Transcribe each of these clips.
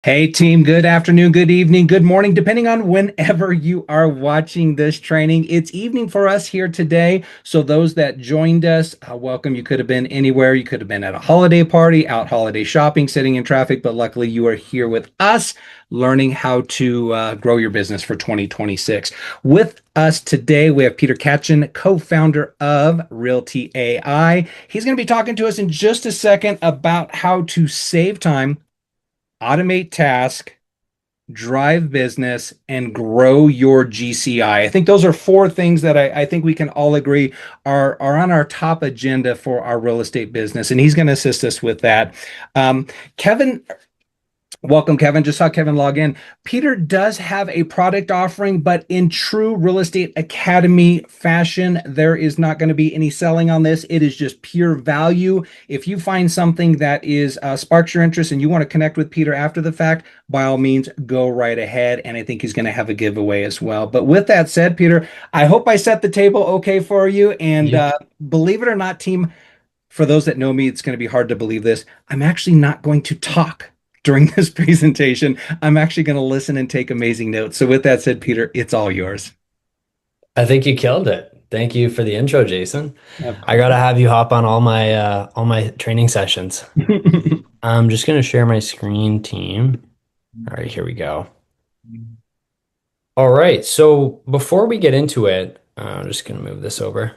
Hey team, good afternoon, good evening, good morning, depending on whenever you are watching this training. It's evening for us here today. So those that joined us, welcome. You could have been anywhere. You could have been at a holiday party, out holiday shopping, sitting in traffic, but luckily you are here with us learning how to grow your business for 2026. With us today, we have Peter Kachan, co-founder of Realty AI. He's going to be talking to us in just a second about how to save time, automate task, drive business, and grow your GCI. I think those are four things that I think we can all agree are on our top agenda for our real estate business. And he's going to assist us with that. Kevin, welcome, Kevin. Just saw Kevin log in. Peter does have a product offering, but in true real estate academy fashion, there is not going to be any selling on this. It is just pure value. If you find something that is sparks your interest and you want to connect with Peter after the fact, by all means, go right ahead. And I think he's going to have a giveaway as well. But with that said, Peter, I hope I set the table okay for you. And You, believe it or not, team, for those that know me, it's going to be hard to believe this. I'm actually not going to talk during this presentation. I'm actually going to listen and take amazing notes. So, with that said, Peter, it's all yours. I think you killed it. Thank you for the intro, Jason. Of I course. gotta have you hop on all my training sessions. I'm just gonna share my screen, team. All right, here we go. All right, so before we get into it, I'm just gonna move this over.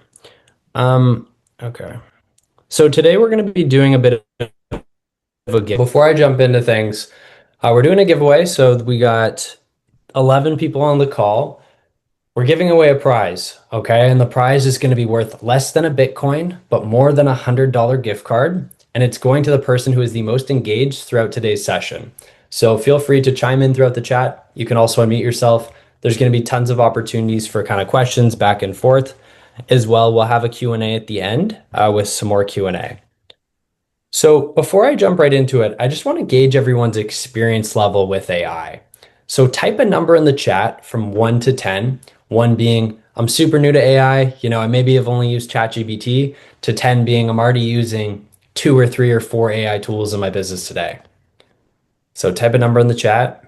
Um, okay. So today we're gonna be doing a bit of a give. Before I jump into things, we're doing a giveaway. So we got 11 people on the call. We're giving away a prize, okay? And the prize is going to be worth less than a Bitcoin, but more than $100 gift card. And it's going to the person who is the most engaged throughout today's session. So feel free to chime in throughout the chat. You can also unmute yourself. There's going to be tons of opportunities for kind of questions back and forth. As well, we'll have a Q&A at the end with some more Q&A. So before I jump right into it, I just want to gauge everyone's experience level with AI. So type a number in the chat from 1 to 10, 1 being I'm super new to AI, I maybe have only used ChatGPT, to 10 being I'm already using 2 or 3 or 4 AI tools in my business today. So type a number in the chat.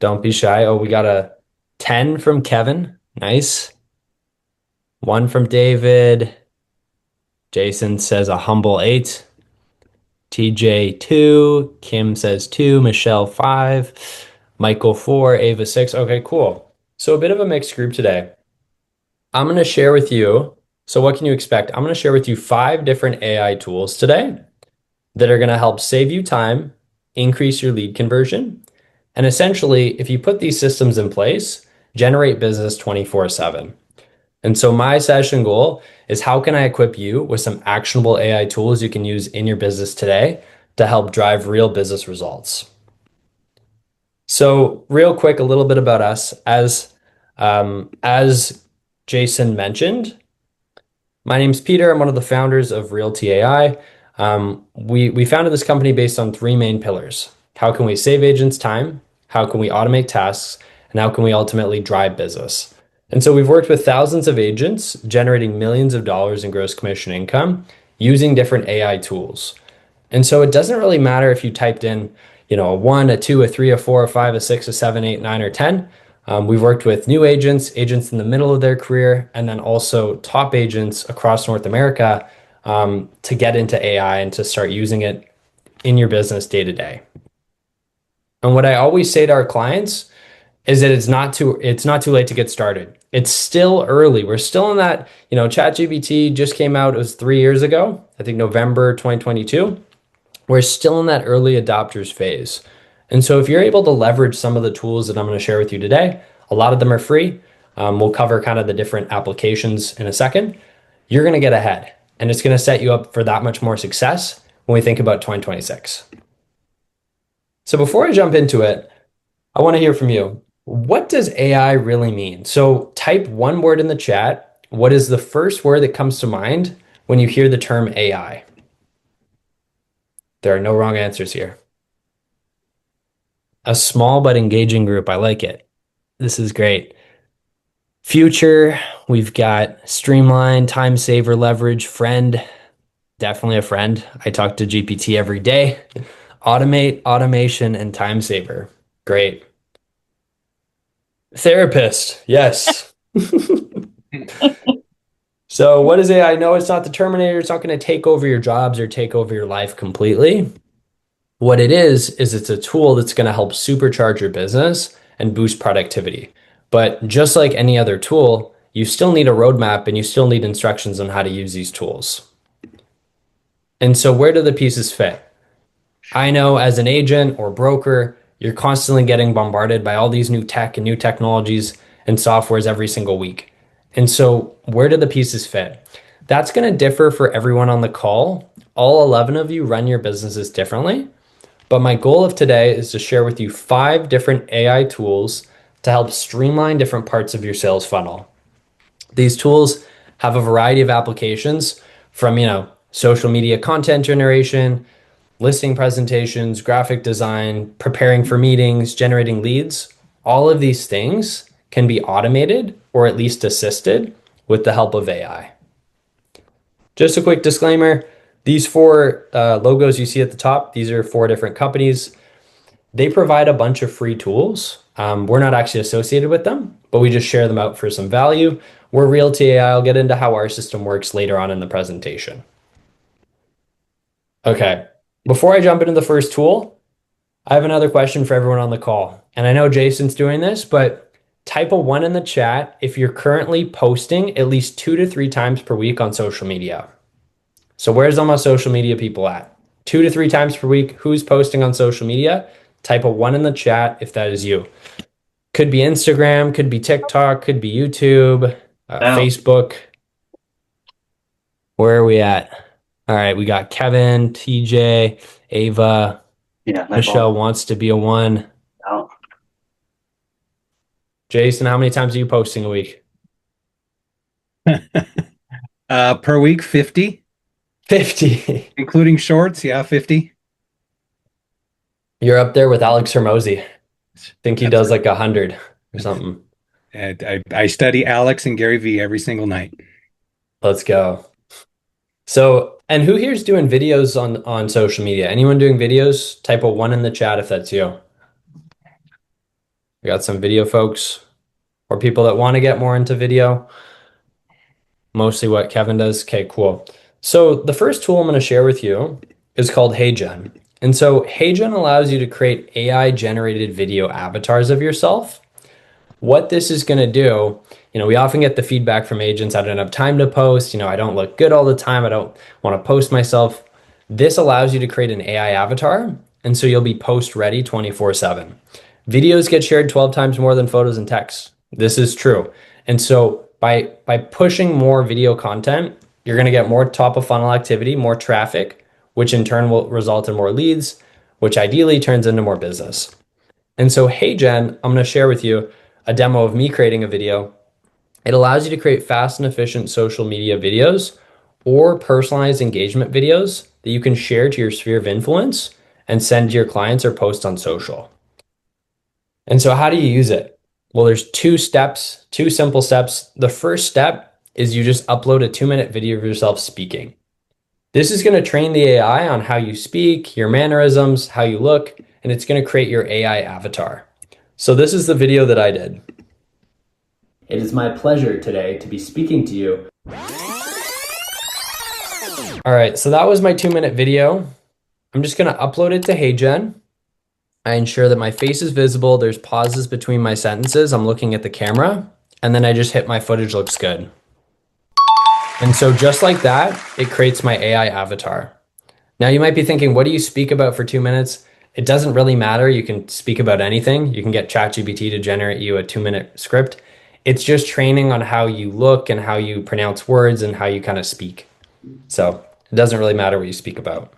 Don't be shy. Oh, we got a 10 from Kevin. Nice. 1 from David. Jason says a humble 8. TJ 2, Kim says 2, Michelle 5, Michael 4, Ava 6. Okay, cool. So a bit of a mixed group today. I'm going to share with you. So what can you expect? I'm going to share with you 5 different AI tools today that are going to help save you time, increase your lead conversion, and essentially, if you put these systems in place, generate business 24/7. And so my session goal is how can I equip you with some actionable AI tools you can use in your business today to help drive real business results. So real quick, a little bit about us. As Jason mentioned, my name's Peter. I'm one of the founders of Realty AI. We founded this company based on 3 main pillars. How can we save agents time? How can we automate tasks? And how can we ultimately drive business? And so we've worked with thousands of agents, generating millions of dollars in gross commission income using different AI tools. And so it doesn't really matter if you typed in, a 1, a 2, a 3, a 4, a 5, a 6, a 7, 8, 9, or 10. We've worked with new agents, agents in the middle of their career, and then also top agents across North America to get into AI and to start using it in your business day to day. And what I always say to our clients is that it's not too late to get started. It's still early. We're still in that, ChatGPT just came out, it was 3 years ago, I think November 2022. We're still in that early adopters phase. And so if you're able to leverage some of the tools that I'm going to share with you today, a lot of them are free. We'll cover kind of the different applications in a second. You're going to get ahead and it's going to set you up for that much more success when we think about 2026. So before I jump into it, I want to hear from you. What does AI really mean? So type one word in the chat. What is the first word that comes to mind when you hear the term AI? There are no wrong answers here. A small but engaging group. I like it. This is great. Future, we've got streamline, time saver, leverage, friend. Definitely a friend. I talk to GPT every day. Automate, automation, and time saver. Great. Therapist. Yes. So what is AI? No, it's not the Terminator. It's not going to take over your jobs or take over your life completely. What it is it's a tool that's going to help supercharge your business and boost productivity. But just like any other tool, you still need a roadmap and you still need instructions on how to use these tools. And so where do the pieces fit? I know as an agent or broker, you're constantly getting bombarded by all these new tech and new technologies and softwares every single week. And so, where do the pieces fit? That's going to differ for everyone on the call. All 11 of you run your businesses differently. But my goal of today is to share with you 5 different AI tools to help streamline different parts of your sales funnel. These tools have a variety of applications from, social media content generation, listing presentations, graphic design, preparing for meetings, generating leads. All of these things can be automated or at least assisted with the help of AI. Just a quick disclaimer, these 4 logos you see at the top, these are 4 different companies. They provide a bunch of free tools. We're not actually associated with them, but we just share them out for some value. We're Realty AI. I'll get into how our system works later on in the presentation. Okay, before I jump into the first tool, I have another question for everyone on the call. And I know Jason's doing this, but type a 1 in the chat if you're currently posting at least 2 to 3 times per week on social media. So where's all my social media people at? 2 to 3 times per week. Who's posting on social media? Type a 1 in the chat if that is you. Could be Instagram, could be TikTok, could be YouTube, Facebook. Where are we at? All right, we got Kevin, TJ, Ava. Yeah, Michelle wants to be a 1. Oh. Jason, how many times are you posting a week? Per week, 50. 50. Including shorts, yeah, 50. You're up there with Alex Hermosi. I think he does like 100 or something. I study Alex and Gary Vee every single night. Let's go. So, and who here's doing videos on social media? Anyone doing videos? Type a 1 in the chat if that's you. We got some video folks or people that want to get more into video. Mostly what Kevin does. Okay, cool. So the first tool I'm going to share with you is called HeyGen. And so HeyGen allows you to create AI generated video avatars of yourself. What this is going to do, we often get the feedback from agents, I don't have time to post, I don't look good all the time, I don't want to post myself. This allows you to create an AI avatar, and so you'll be post ready 24/7. Videos get shared 12 times more than photos and text. This is true. And so by pushing more video content, you're going to get more top of funnel activity, more traffic, which in turn will result in more leads, which ideally turns into more business. And so HeyGen, I'm going to share with you a demo of me creating a video. It allows you to create fast and efficient social media videos or personalized engagement videos that you can share to your sphere of influence and send to your clients or post on social. And so how do you use it? Well, there's 2 steps, 2 simple steps. The first step is you just upload a 2-minute video of yourself speaking. This is going to train the AI on how you speak, your mannerisms, how you look, and it's going to create your AI avatar. So this is the video that I did. It is my pleasure today to be speaking to you. All right, so that was my 2-minute video. I'm just going to upload it to HeyGen. I ensure that my face is visible. There's pauses between my sentences. I'm looking at the camera, and then I just hit my footage looks good. And so just like that, it creates my AI avatar. Now you might be thinking, what do you speak about for 2 minutes? It doesn't really matter. You can speak about anything. You can get ChatGPT to generate you a 2-minute script. It's just training on how you look and how you pronounce words and how you kind of speak. So it doesn't really matter what you speak about.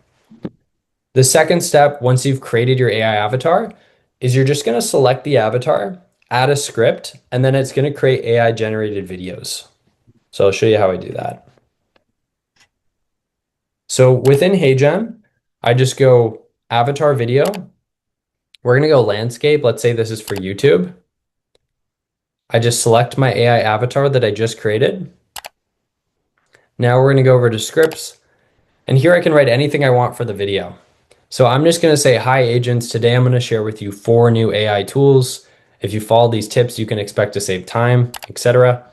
The second step, once you've created your AI avatar, is you're just going to select the avatar, add a script, and then it's going to create AI generated videos. So I'll show you how I do that. So within HeyGen, I just go avatar video. We're going to go landscape. Let's say this is for YouTube. I just select my AI avatar that I just created. Now we're going to go over to scripts. And here I can write anything I want for the video. So I'm just going to say, hi, agents. Today I'm going to share with you 4 new AI tools. If you follow these tips, you can expect to save time, etc.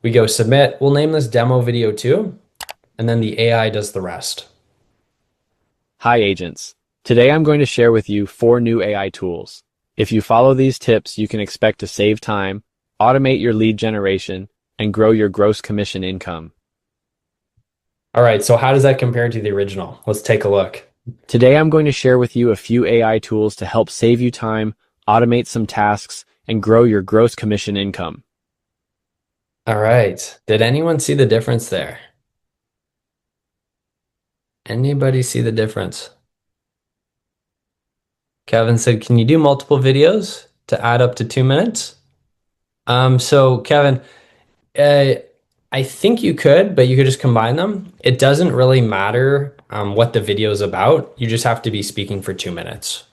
We go submit. We'll name this demo video 2, and then the AI does the rest. Hi agents. Today I'm going to share with you 4 new AI tools. If you follow these tips, you can expect to save time, automate your lead generation, and grow your gross commission income. All right, so how does that compare to the original? Let's take a look. Today I'm going to share with you a few AI tools to help save you time, automate some tasks, and grow your gross commission income. All right, did anyone see the difference there? Anybody see the difference? Kevin said, can you do multiple videos to add up to 2 minutes? So Kevin, uh, I think you could, but you could just combine them. It doesn't really matter what the video is about. You just have to be speaking for 2 minutes.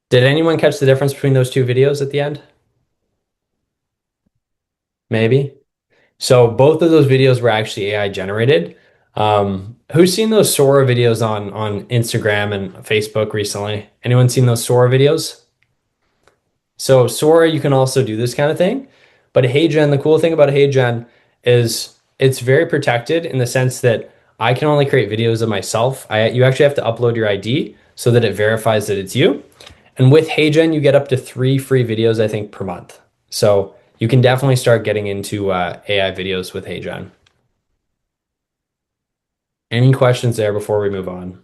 Did anyone catch the difference between those 2 videos at the end? Maybe. So both of those videos were actually AI generated. Who's seen those Sora videos on Instagram and Facebook recently? Anyone seen those Sora videos? So Sora, you can also do this kind of thing. But HeyGen, the cool thing about HeyGen is it's very protected in the sense that I can only create videos of myself. You actually have to upload your ID so that it verifies that it's you. And with HeyGen, you get up to 3 free videos, I think, per month. So you can definitely start getting into AI videos with HeyGen. Any questions there before we move on?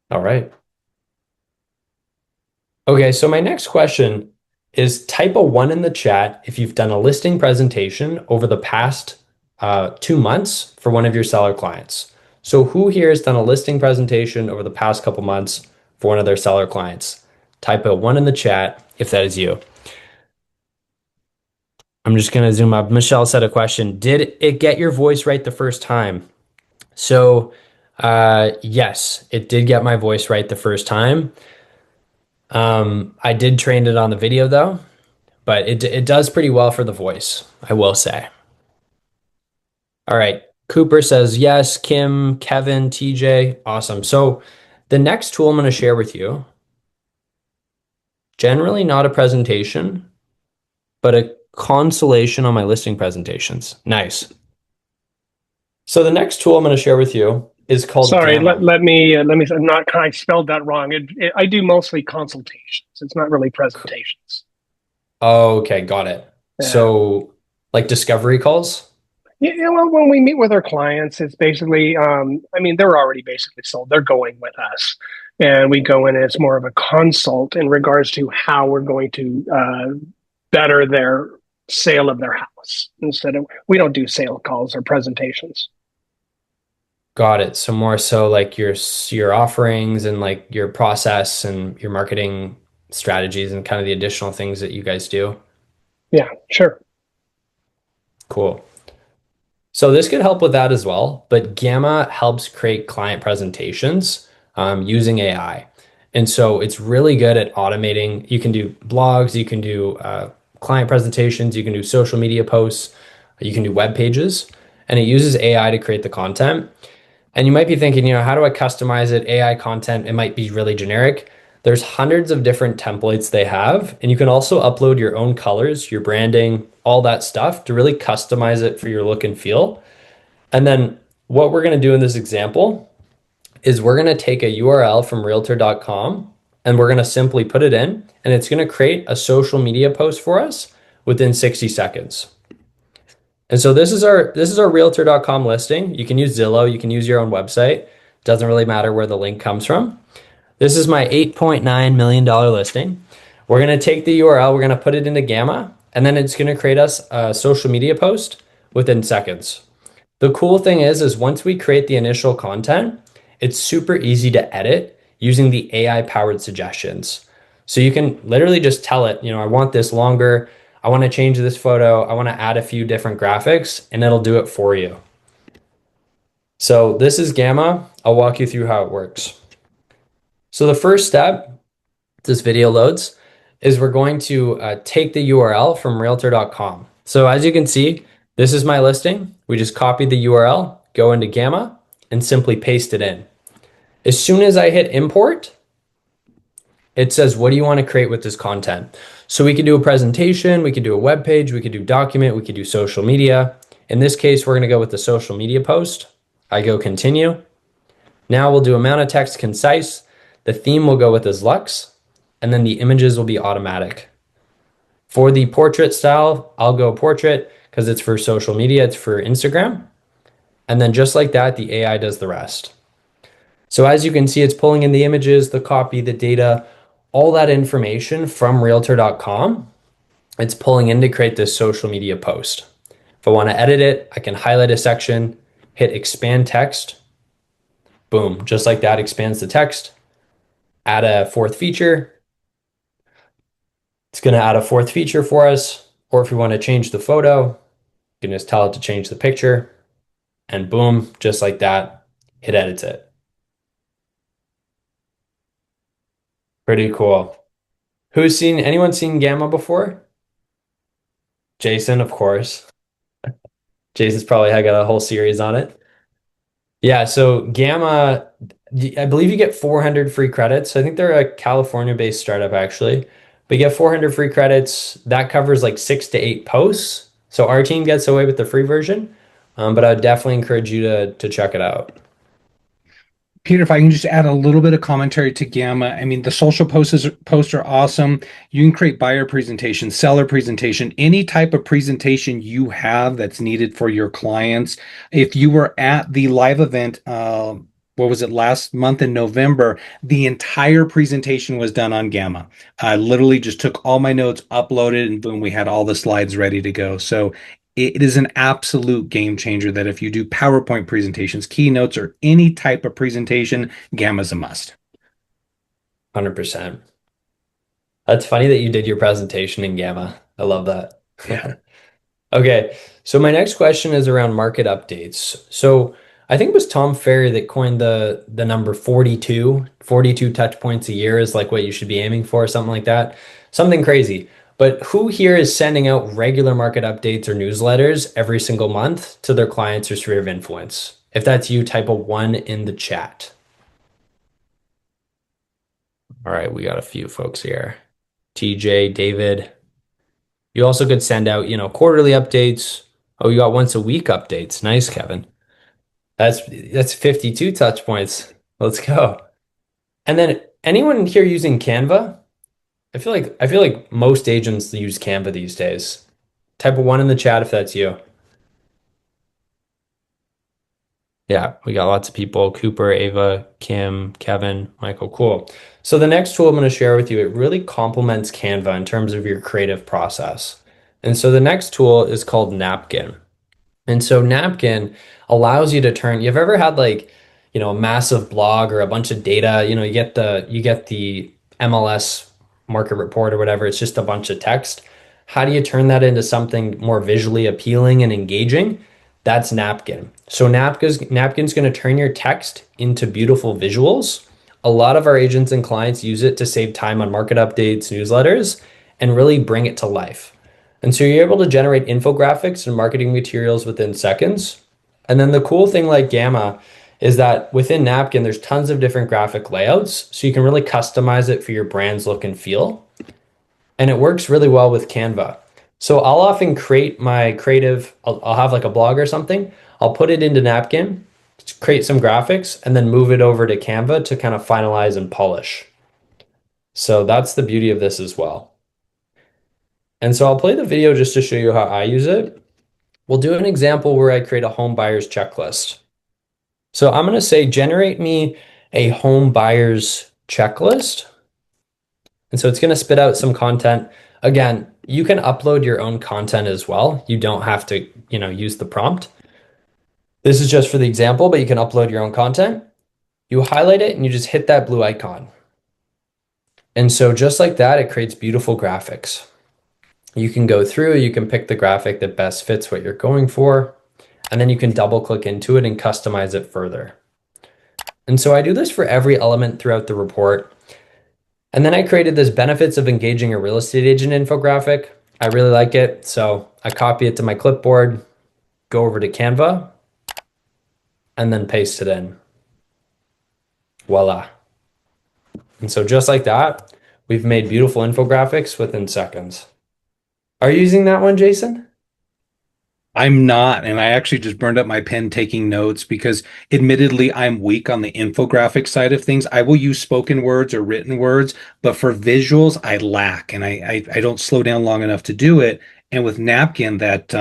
All right. Okay, so my next question is type a 1 in the chat if you've done a listing presentation over the past 2 months for one of your seller clients. So who here has done a listing presentation over the past couple months for one of their seller clients? Type a 1 in the chat if that is you. I'm just going to zoom up. Michelle said a question. Did it get your voice right the first time? So yes, it did get my voice right the first time. I did train it on the video though, but it does pretty well for the voice, I will say. All right. Cooper says yes. Kim, Kevin, TJ, awesome. So the next tool I'm going to share with you, generally not a presentation, but a consolation on my listing presentations. Nice. So the next tool I'm going to share with you is called Sorry, Gamma. let me. I'm not. I spelled that wrong. I do mostly consultations. It's not really presentations. Okay, got it. Yeah. So like discovery calls? Yeah. Well, when we meet with our clients, it's basically. I mean, they're already basically sold. They're going with us, and we go in as more of a consult in regards to how we're going to better their sale of their house. Instead of, we don't do sale calls or presentations. Got it. So more so like your offerings and like your process and your marketing strategies and kind of the additional things that you guys do. Yeah. Sure. Cool. So this could help with that as well, but Gamma helps create client presentations using AI. And so it's really good at automating. You can do blogs, you can do client presentations, you can do social media posts, you can do web pages, and it uses AI to create the content. And you might be thinking, how do I customize it? AI content, it might be really generic. There's hundreds of different templates they have, and you can also upload your own colors, your branding, all that stuff to really customize it for your look and feel. And then what we're going to do in this example is we're going to take a URL from realtor.com and we're going to simply put it in, and it's going to create a social media post for us within 60 seconds. And so this is our realtor.com listing. You can use Zillow, you can use your own website. Doesn't really matter where the link comes from. This is my $8.9 million listing. We're going to take the URL, we're going to put it into Gamma, and then it's going to create us a social media post within seconds. The cool thing is once we create the initial content, it's super easy to edit using the AI powered suggestions. So you can literally just tell it, I want this longer. I want to change this photo. I want to add a few different graphics, and it'll do it for you. So this is Gamma. I'll walk you through how it works. So the first step, this video loads, is we're going to take the URL from realtor.com. So as you can see, This is my listing. We just copy the URL, go into Gamma, and simply paste it in. As soon as I hit import, it says, what do you want to create with this content? So we could do a presentation, we could do a web page, we could do document, we could do social media. In this case, we're going to go with the social media post. I go continue. Now we'll do amount of text concise. The theme will go with as Lux, and then the images will be automatic. For the portrait style, I'll go portrait because it's for social media, it's for Instagram. And then just like that, the AI does the rest. So as you can see, it's pulling in the images, the copy, the data, all that information from realtor.com. It's pulling in to create this social media post. If I want to edit it, I can highlight a section, hit expand text. Boom, just like that, expands the text. Add a fourth feature. It's going to add a fourth feature for us. Or if we want to change the photo, you can just tell it to change the picture. And boom, just like that, it edits it. Pretty cool. Anyone seen Gamma before? Jason, of course. Jason's probably got a whole series on it. Yeah, so Gamma, I believe you get 400 free credits. I think they're a California-based startup actually. But you get 400 free credits. That covers like 6 to 8 posts. So our team gets away with the free version. But I would definitely encourage you to check it out. Peter, if I can just add a little bit of commentary to Gamma. I mean, the social posts are awesome. You can create buyer presentation, seller presentation, any type of presentation you have that's needed for your clients. If you were at the live event, what was it, last month in November, the entire presentation was done on Gamma. I literally just took all my notes, uploaded, and boom, we had all the slides ready to go. So it is an absolute game changer that if you do PowerPoint presentations, keynotes, or any type of presentation, Gamma's a must. 100%. That's funny that you did your presentation in Gamma. I love that. Yeah. Okay, so my next question is around market updates. So I think it was Tom Ferry that coined the number 42 touch points a year is like what you should be aiming for, something like that. Something crazy. But who here is sending out regular market updates or newsletters every single month to their clients or sphere of influence? If that's you, type a 1 in the chat. All right, we got a few folks here. TJ, David. You also could send out, quarterly updates. Oh, you got once a week updates. Nice, Kevin. That's 52 touch points. Let's go. And then anyone here using Canva? I feel like most agents use Canva these days. Type a 1 in the chat if that's you. Yeah, we got lots of people. Cooper, Ava, Kim, Kevin, Michael. Cool. So the next tool I'm going to share with you, it really complements Canva in terms of your creative process. And so the next tool is called Napkin. And so Napkin allows you to turn, you've ever had like, a massive blog or a bunch of data, you get the MLS market report or whatever, it's just a bunch of text. How do you turn that into something more visually appealing and engaging? That's Napkin. So Napkin's going to turn your text into beautiful visuals. A lot of our agents and clients use it to save time on market updates, newsletters, and really bring it to life. And so you're able to generate infographics and marketing materials within seconds. And then the cool thing like Gamma is that within Napkin, there's tons of different graphic layouts. So you can really customize it for your brand's look and feel. And it works really well with Canva. So I'll often create my creative, I'll have like a blog or something. I'll put it into Napkin, create some graphics, and then move it over to Canva to kind of finalize and polish. So that's the beauty of this as well. And so I'll play the video just to show you how I use it. We'll do an example where I create a home buyer's checklist. So I'm going to say, generate me a home buyer's checklist. And so it's going to spit out some content. Again, you can upload your own content as well. You don't have to, use the prompt. This is just for the example, but you can upload your own content. You highlight it and you just hit that blue icon. And so just like that, it creates beautiful graphics. You can go through, you can pick the graphic that best fits what you're going for, and then you can double click into it and customize it further. And so I do this for every element throughout the report. And then I created this benefits of engaging a real estate agent infographic. I really like it, so I copy it to my clipboard, go over to Canva, and then paste it in. Voila. And so just like that, we've made beautiful infographics within seconds. Are you using that one, Jason? I'm not, and I actually just burned up my pen taking notes because admittedly I'm weak on the infographic side of things. I will use spoken words or written words, but for visuals I lack and I don't slow down long enough to do it. And with Napkin, that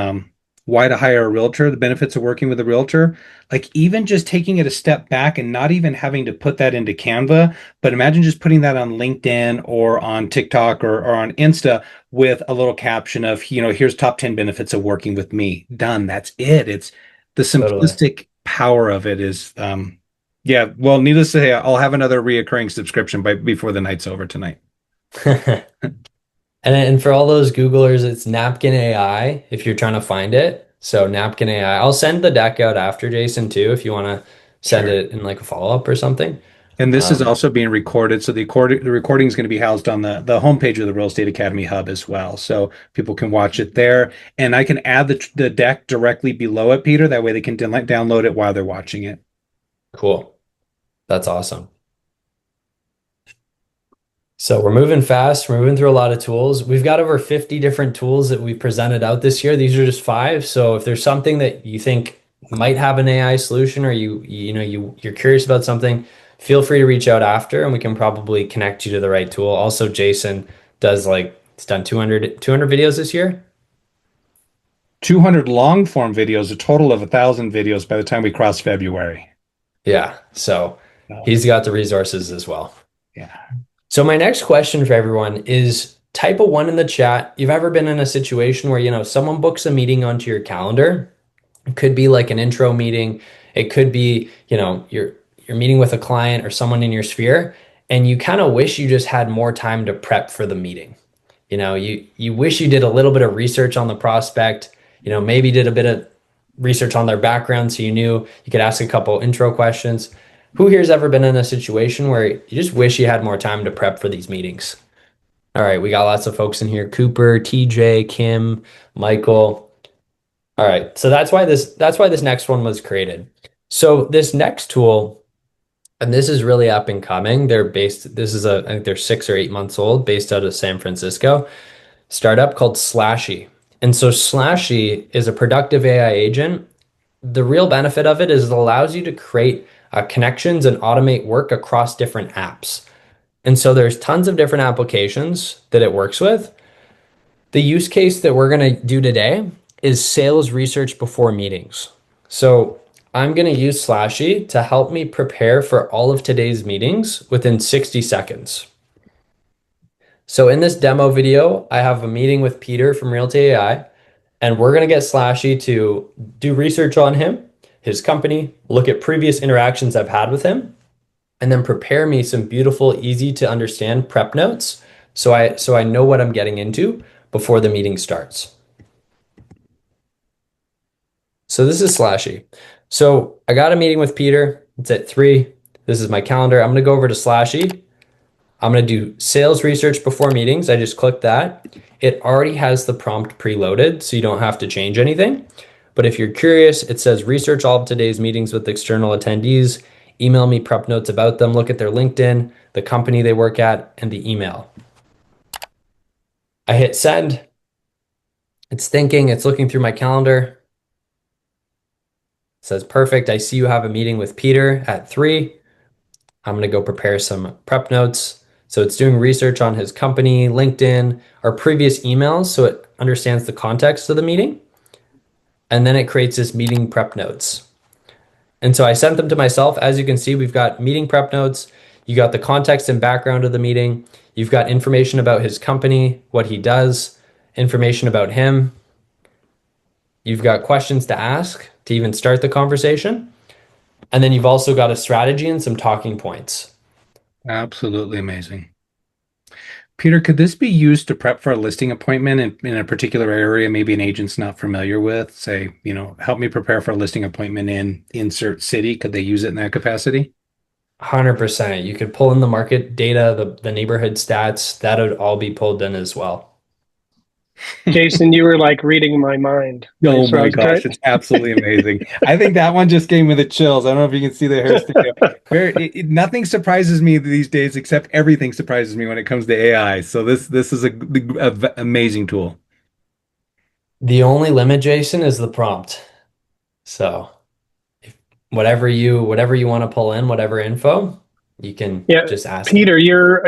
why to hire a realtor, the benefits of working with a realtor, like even just taking it a step back and not even having to put that into Canva, but imagine just putting that on LinkedIn or on TikTok or on Insta with a little caption of, here's top 10 benefits of working with me. Done. That's it. It's the Totally. simplistic power of it is, yeah. Well, needless to say, I'll have another reoccurring subscription before the night's over tonight. And for all those Googlers, it's Napkin AI if you're trying to find it. So Napkin AI. I'll send the deck out after, Jason, too, if you want to send Sure. it in like a follow-up or something. And this is Um, also being recorded. So the recording is going to be housed on the homepage of the Real Estate Academy Hub as well. So people can watch it there. And I can add the deck directly below it, Peter. That way they can download it while they're watching it. cool. That's awesome. So we're moving fast. We're moving through a lot of tools. We've got over 50 different tools that we presented out this year. These are just five. So if there's something that you think might have an AI solution or you're curious about something, feel free to reach out after and we can probably connect you to the right tool. Also, Jason does he's done 200 videos this year. 200 long form videos, a total of 1,000 videos by the time we cross February. Yeah. So So, he's got the resources as well. yeah. So my next question for everyone is type a one in the chat. You've ever been in a situation where, someone books a meeting onto your calendar? It could be like an intro meeting. It could be, you're meeting with a client or someone in your sphere, and you kind of wish you just had more time to prep for the meeting. You wish you did a little bit of research on the prospect, maybe did a bit of research on their background so you knew you could ask a couple intro questions. Who here's ever been in a situation where you just wish you had more time to prep for these meetings? All right, we got lots of folks in here. Cooper, TJ, Kim, Michael. All right, so that's why this next one was created. So this next tool, and this is really up and coming. I think they're 6 or 8 months old, based out of San Francisco, startup called Slashy. And so Slashy is a productive AI agent. The real benefit of it is it allows you to create connections and automate work across different apps. And so there's tons of different applications that it works with. The use case that we're going to do today is sales research before meetings. So I'm going to use Slashy to help me prepare for all of today's meetings within 60 seconds. So in this demo video, I have a meeting with Peter from Realty AI, and we're going to get Slashy to do research on him, his company, look at previous interactions I've had with him, and then prepare me some beautiful, easy to understand prep notes so I know what I'm getting into before the meeting starts. So this is Slashy. So I got a meeting with Peter. It's at 3. This is my calendar. I'm going to go over to Slashy. I'm going to do sales research before meetings. I just clicked that. It already has the prompt preloaded, so you don't have to change anything. But if you're curious, it says research all of today's meetings with external attendees. Email me prep notes about them. Look at their LinkedIn, the company they work at, and the email. I hit send. It's thinking, it's looking through my calendar. It says, perfect. I see you have a meeting with Peter at 3. I'm going to go prepare some prep notes. So it's doing research on his company, LinkedIn, or previous emails so it understands the context of the meeting. And then it creates this meeting prep notes. And so I sent them to myself. As you can see, we've got meeting prep notes. You got the context and background of the meeting. You've got information about his company, what he does, information about him. You've got questions to ask to even start the conversation. And then you've also got a strategy and some talking points. Absolutely amazing. Peter, could this be used to prep for a listing appointment in a particular area, maybe an agent's not familiar with? Say, help me prepare for a listing appointment in insert city. Could they use it in that capacity? 100%. You could pull in the market data, the neighborhood stats, that would all be pulled in as well. Jason, you were like reading my mind. Oh So I my was gosh, good. it's absolutely amazing. I think that one just gave me the chills. I don't know if you can see the hair stand up. Nothing surprises me these days, except everything surprises me when it comes to AI. So this is a amazing tool. The only limit, Jason, is the prompt. So if whatever you want to pull in, whatever info, you can Yeah, just ask it. Peter, your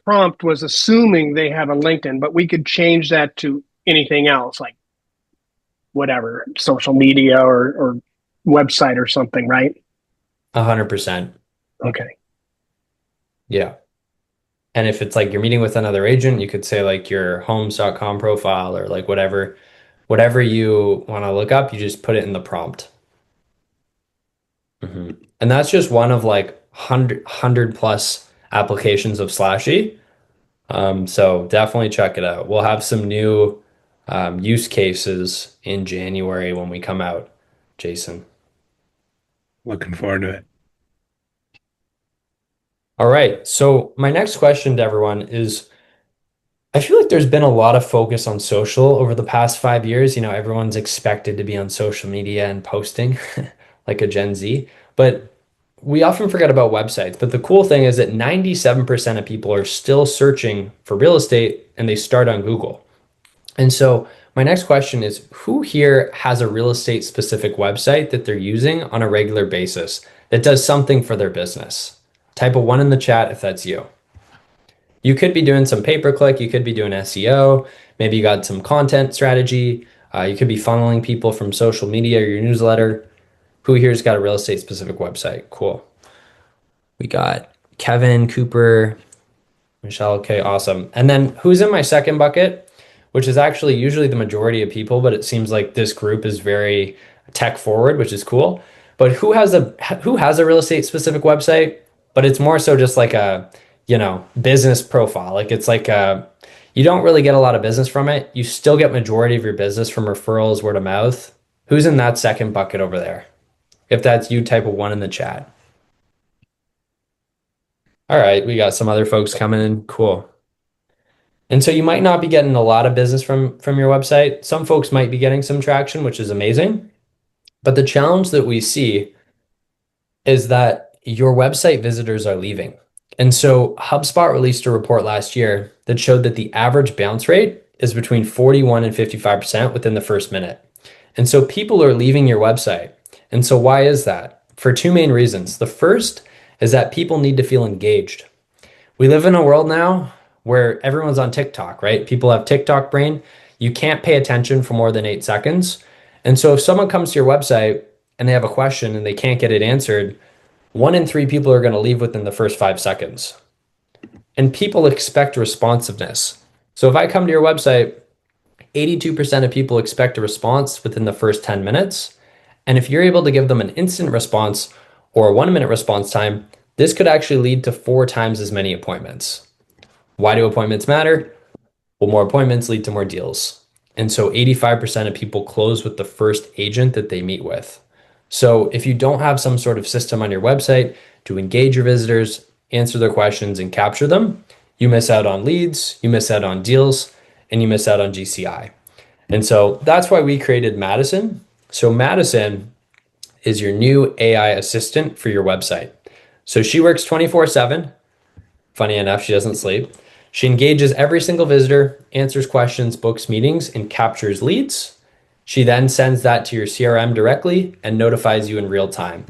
prompt was assuming they have a LinkedIn, but we could change that to anything else, like whatever, social media or website or something, right? 100%. Okay. Yeah. And if it's like you're meeting with another agent, you could say like your homes.com profile or like whatever you want to look up, you just put it in the prompt. And that's just one of like 100 plus applications of Slashy. So definitely check it out. We'll have some new use cases in January when we come out, Jason. Looking forward to it. All right. So my next question to everyone is, I feel like there's been a lot of focus on social over the past 5 years. You know, everyone's expected to be on social media and posting like a Gen Z, but we often forget about websites. But the cool thing is that 97% of people are still searching for real estate and they start on Google. And so my next question is, who here has a real estate specific website that they're using on a regular basis that does something for their business? Type a one in the chat if that's you. You could be doing some pay-per-click, you could be doing SEO, maybe you got some content strategy, you could be funneling people from social media or your newsletter. Who here's got a real estate specific website? Cool. We got Kevin, Cooper, Michelle. Okay, awesome. And then who's in my second bucket, which is actually usually the majority of people, but it seems like this group is very tech forward, which is cool. But who has a real estate specific website, but it's more so just like a, business profile. Like it's like you don't really get a lot of business from it. You still get majority of your business from referrals, word of mouth. Who's in that second bucket over there? If that's you, type a one in the chat. All right, we got some other folks coming in. Cool. And so you might not be getting a lot of business from your website. Some folks might be getting some traction, which is amazing. But the challenge that we see is that your website visitors are leaving. And so HubSpot released a report last year that showed that the average bounce rate is between 41 and 55% within the first minute. And so people are leaving your website. And so why is that? For two main reasons. The first is that people need to feel engaged. We live in a world now where everyone's on TikTok, right? People have TikTok brain. You can't pay attention for more than 8 seconds. And so if someone comes to your website and they have a question and they can't get it answered, one in three people are going to leave within the first 5 seconds. And people expect responsiveness. So if I come to your website, 82% of people expect a response within the first 10 minutes. And if you're able to give them an instant response or a 1 minute response time, this could actually lead to 4 times as many appointments. Why do appointments matter? Well, more appointments lead to more deals. And so 85% of people close with the first agent that they meet with. So if you don't have some sort of system on your website to engage your visitors, answer their questions, and capture them, you miss out on leads, you miss out on deals, and you miss out on GCI. And so that's why we created Madison. So Madison is your new AI assistant for your website. So she works 24/7. Funny enough, she doesn't sleep. She engages every single visitor, answers questions, books meetings, and captures leads. She then sends that to your CRM directly and notifies you in real time.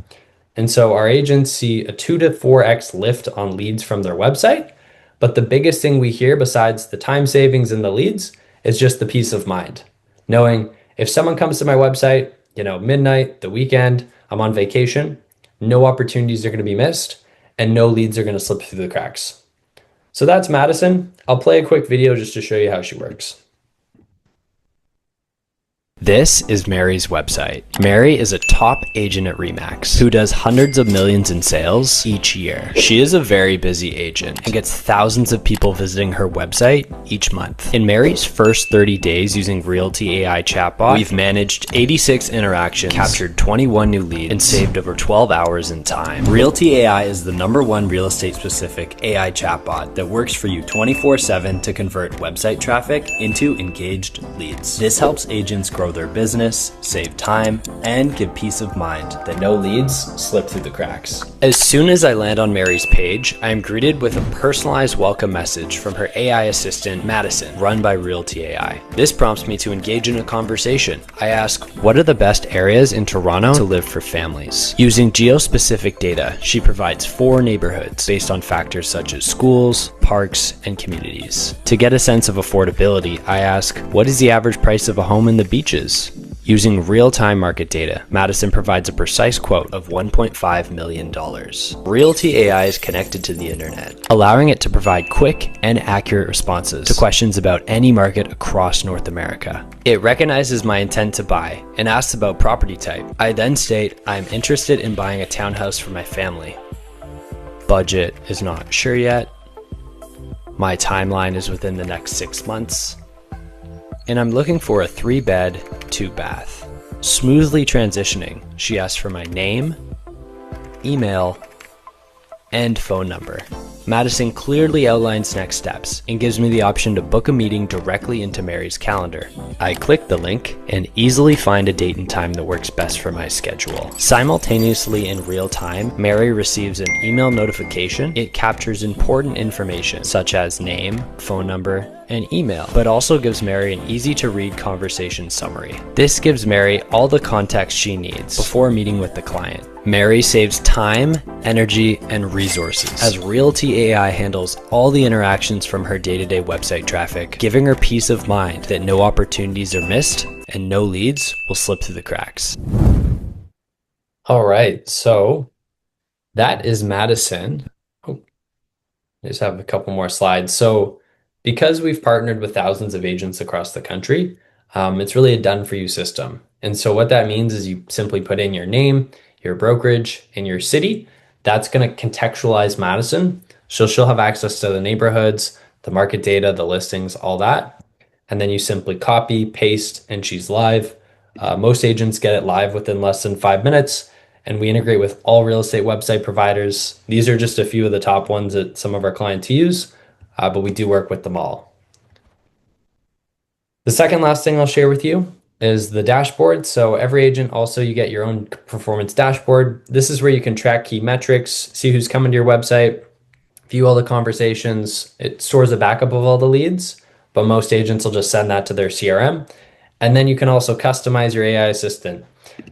And so our agents see a 2 to 4x lift on leads from their website. But the biggest thing we hear besides the time savings and the leads is just the peace of mind. Knowing if someone comes to my website, midnight, the weekend, I'm on vacation, no opportunities are going to be missed and no leads are going to slip through the cracks. So that's Madison. I'll play a quick video just to show you how she works. This is Mary's website. Mary is a top agent at Remax who does hundreds of millions in sales each year. She is a very busy agent and gets thousands of people visiting her website each month. In Mary's first 30 days using Realty AI chatbot, we've managed 86 interactions, captured 21 new leads, and saved over 12 hours in time. Realty AI is the #1 real estate specific AI chatbot that works for you 24/7 to convert website traffic into engaged leads. This helps agents grow their business, save time, and give peace of mind that no leads slip through the cracks. As soon as I land on Mary's page, I am greeted with a personalized welcome message from her AI assistant, Madison, run by Realty AI. This prompts me to engage in a conversation. I ask, what are the best areas in Toronto to live for families? Using geo-specific data, she provides 4 neighborhoods based on factors such as schools, parks, and communities. To get a sense of affordability, I ask, what is the average price of a home in the beaches? Using real-time market data, Madison provides a precise quote of $1.5 million. Realty AI is connected to the internet, allowing it to provide quick and accurate responses to questions about any market across North America. It recognizes my intent to buy and asks about property type. I then state I'm interested in buying a townhouse for my family. Budget is not sure yet. My timeline is within the next 6 months. And I'm looking for a 3-bed, 2-bath. Smoothly transitioning, she asks for my name, email, and phone number. Madison clearly outlines next steps and gives me the option to book a meeting directly into Mary's calendar. I click the link and easily find a date and time that works best for my schedule. Simultaneously in real time, Mary receives an email notification. It captures important information such as name, phone number, and email, but also gives Mary an easy to read conversation summary. This gives Mary all the context she needs before meeting with the client. Mary saves time, energy, and resources as Realty AI handles all the interactions from her day-to-day website traffic, giving her peace of mind that no opportunities are missed and no leads will slip through the cracks. All right, so that is Madison. Oh, I just have a couple more slides. So because we've partnered with thousands of agents across the country, it's really a done-for-you system. And so what that means is you simply put in your name, your brokerage, and your city. That's going to contextualize Madison. So she'll have access to the neighborhoods, the market data, the listings, all that. And then you simply copy, paste, and she's live. Most agents get it live within less than 5 minutes, and we integrate with all real estate website providers. These are just a few of the top ones that some of our clients use, but we do work with them all. The second last thing I'll share with you is the dashboard. So every agent also, you get your own performance dashboard. This is where you can track key metrics, see who's coming to your website, view all the conversations. It stores a backup of all the leads, but most agents will just send that to their CRM. And then you can also customize your AI assistant.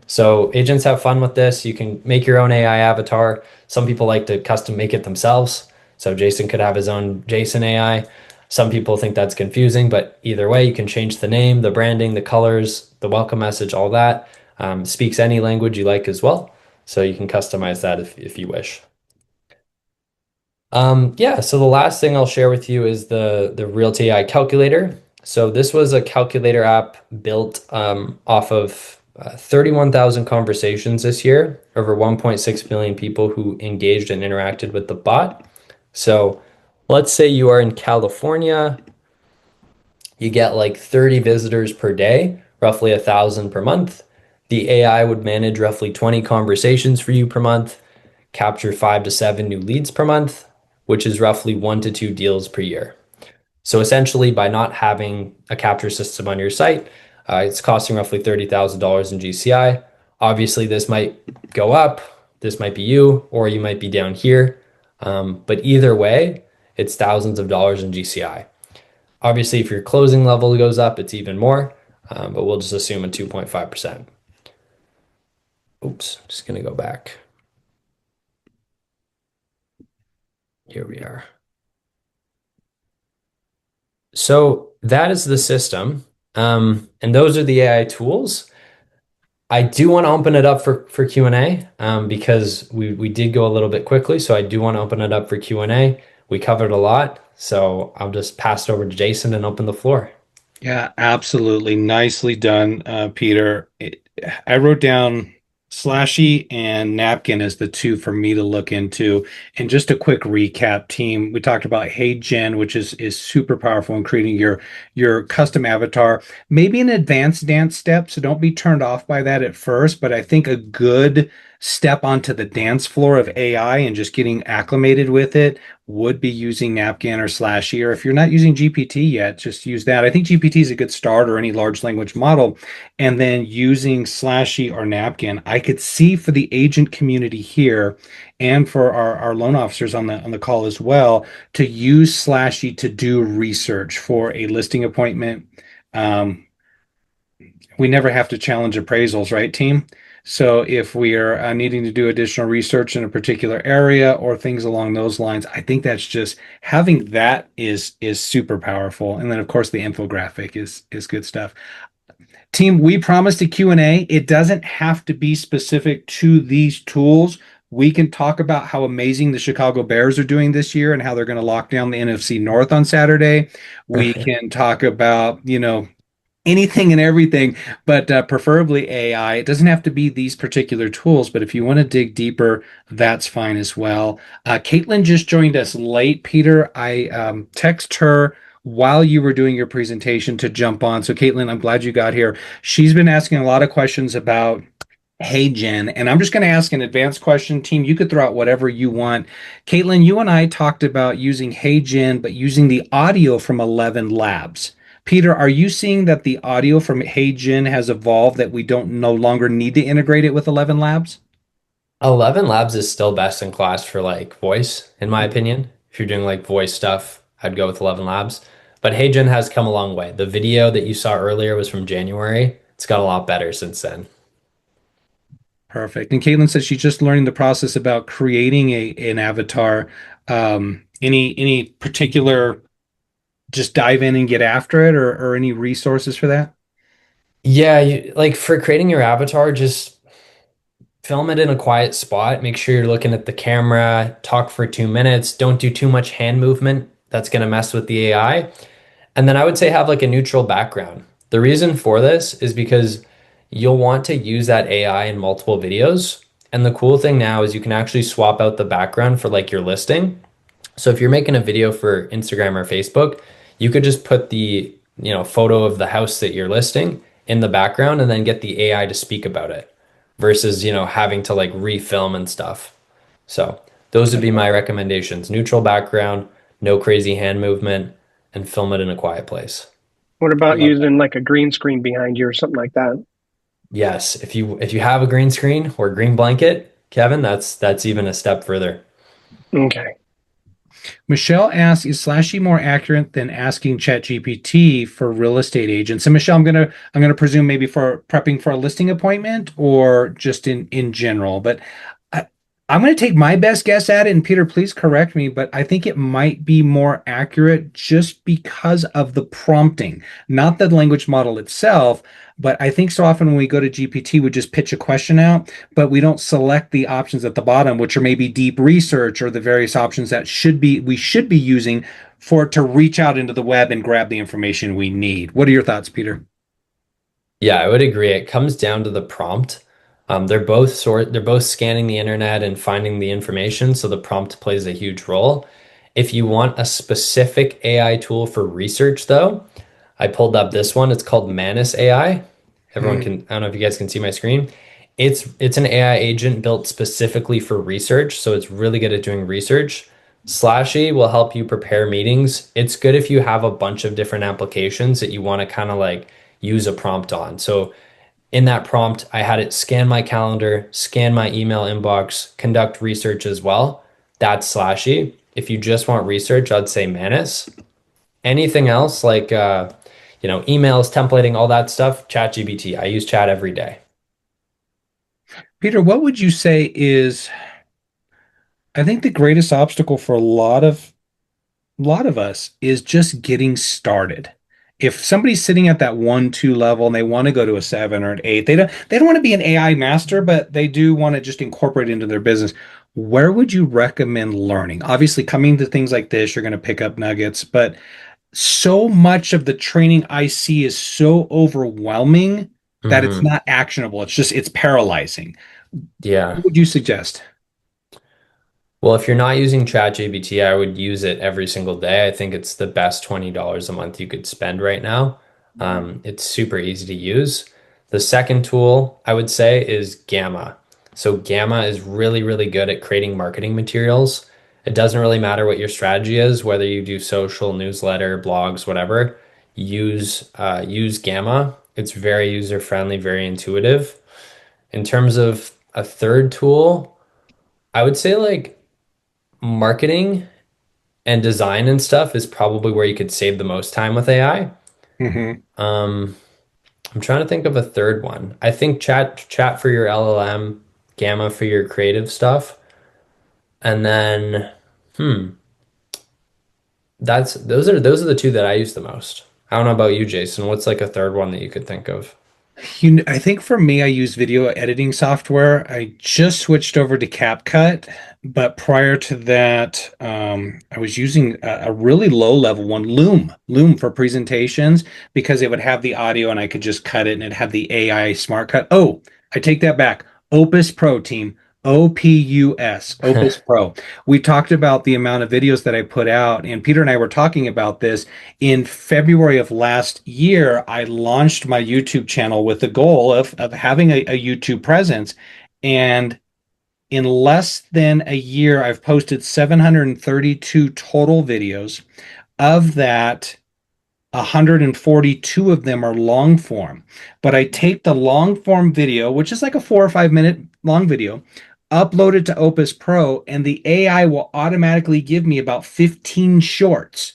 So agents have fun with this. You can make your own AI avatar. Some people like to custom make it themselves. So Jason could have his own Jason AI. Some people think that's confusing, but either way, you can change the name, the branding, the colors, the welcome message, all that. Speaks any language you like as well. So you can customize that if you wish. Yeah, so the last thing I'll share with you is the Realty AI calculator. So this was a calculator app built off of 31,000 conversations this year, over 1.6 million people who engaged and interacted with the bot. So let's say you are in California, you get like 30 visitors per day, roughly 1,000 per month. The AI would manage roughly 20 conversations for you per month, capture 5 to 7 new leads per month, which is roughly 1 to 2 deals per year. So essentially, by not having a capture system on your site, it's costing roughly $30,000 in GCI. Obviously, this might go up. This might be you, or you might be down here. But either way, it's thousands of dollars in GCI. Obviously, if your closing level goes up, it's even more, but we'll just assume a 2.5%. Oops, just going to go back. Here we are. So that is the system, and those are the AI tools. I do want to open it up for Q&A because we did go a little bit quickly, so I do want to open it up for Q&A. We covered a lot, so I'll just pass it over to Jason and open the floor. Yeah, absolutely. Nicely done, Peter. I wrote down Slashy and Napkin as the two for me to look into. And just a quick recap, team. We talked about Hey Gen, which is super powerful in creating your custom avatar. Maybe an advanced dance step, so don't be turned off by that at first. But I think a good step onto the dance floor of AI and just getting acclimated with it would be using Napkin or Slashy, or if you're not using GPT yet, just use that. I think GPT is a good start, or any large language model. And then using Slashy or Napkin, I could see for the agent community here and for our loan officers on the call as well, to use Slashy to do research for a listing appointment. Um, we never have to challenge appraisals, right, team? So if we are needing to do additional research in a particular area or things along those lines, I think that's just having that is super powerful. And then of course the infographic is good stuff. Team, we promised a Q&A. It doesn't have to be specific to these tools. We can talk about how amazing the Chicago Bears are doing this year and how they're going to lock down the NFC North on Saturday. We can talk about, anything and everything, but preferably AI. It doesn't have to be these particular tools, but if you want to dig deeper, that's fine as well. Caitlin just joined us late. Peter, I text her while you were doing your presentation to jump on. So, Caitlin, I'm glad you got here. She's been asking a lot of questions about Hey Jen, and I'm just going to ask an advanced question. Team, you could throw out whatever you want. Caitlin, you and I talked about using Hey Jen, but using the audio from 11 Labs. Peter, are you seeing that the audio from Hey Jen has evolved, that we don't no longer need to integrate it with 11 Labs? 11 Labs is still best in class for like voice, in my opinion. If you're doing like voice stuff, I'd go with 11 Labs. But HeyGen has come a long way. The video that you saw earlier was from January. It's got a lot better since then. Perfect. And Caitlin says she's just learning the process about creating an avatar. Any particular, just dive in and get after it, or any resources for that? Yeah, like for creating your avatar, just film it in a quiet spot. Make sure you're looking at the camera, talk for 2 minutes. Don't do too much hand movement. That's going to mess with the AI. And then I would say have like a neutral background. The reason for this is because you'll want to use that AI in multiple videos. And the cool thing now is you can actually swap out the background for like your listing. So if you're making a video for Instagram or Facebook, you could just put the, photo of the house that you're listing in the background and then get the AI to speak about it versus, having to like refilm and stuff. So those would be my recommendations. Neutral background, no crazy hand movement, and film it in a quiet place. What I about love that. using like a green screen behind you or something like that? Yes, if you have a green screen or green blanket, Kevin, that's even a step further. Okay. Michelle asks, is Slashy more accurate than asking ChatGPT for real estate agents? And Michelle, I'm gonna presume maybe for prepping for a listing appointment or just in general. But I, I'm gonna take my best guess at it, and Peter, please correct me, but I think it might be more accurate just because of the prompting, not the language model itself. But I think so often when we go to GPT, we just pitch a question out, but we don't select the options at the bottom, which are maybe deep research or the various options that we should be using for it to reach out into the web and grab the information we need. What are your thoughts, Peter? Yeah, I would agree. It comes down to the prompt. They're both scanning the internet and finding the information, so the prompt plays a huge role. If you want a specific AI tool for research, though, I pulled up this one. It's called Manus AI. Everyone Hmm. can, I don't know if you guys can see my screen. It's an AI agent built specifically for research, so it's really good at doing research. Slashy will help you prepare meetings. It's good if you have a bunch of different applications that you want to kind of like use a prompt on. So in that prompt, I had it scan my calendar, scan my email inbox, conduct research as well. That's Slashy. If you just want research, I'd say Manus. Anything else like emails, templating, all that stuff, ChatGPT. I use chat every day. Peter, what would you say is, I think the greatest obstacle for a lot of us is just getting started. If somebody's sitting at that 1, 2 level and they want to go to a 7 or an 8, they don't want to be an AI master, but they do want to just incorporate it into their business. Where would you recommend learning? Obviously, coming to things like this, you're going to pick up nuggets, but so much of the training I see is so overwhelming that it's Hmm. not actionable. It's paralyzing. Yeah. What would you suggest? Well, if you're not using ChatGPT, I would use it every single day. I think it's the best $20 a month you could spend right now. It's super easy to use. The second tool I would say is Gamma. So Gamma is really, really good at creating marketing materials. It doesn't really matter what your strategy is, whether you do social, newsletter, blogs, whatever. Use Gamma. It's very user friendly, very intuitive. In terms of a third tool, I would say like marketing and design and stuff is probably where you could save the most time with AI. Hmm. Um, I'm trying to think of a third one. I think chat for your LLM, Gamma for your creative stuff, and then hmm, those are the two that I use the most. I don't know about you, Jason. What's like a third one that you could think of? I think for me, I use video editing software. I just switched over to CapCut, but prior to that, I was using a really low level one, Loom for presentations because it would have the audio and I could just cut it and it had the AI smart cut. Oh, I take that back. Opus Pro team, OPUS, Opus Pro. We talked about the amount of videos that I put out, and Peter and I were talking about this in February of last year. I launched my YouTube channel with the goal of having a YouTube presence. And in less than a year, I've posted 732 total videos. Of that, 142 of them are long form. But I take the long form video, which is like a 4 or 5 minute long video, upload it to Opus Pro, and the AI will automatically give me about 15 shorts,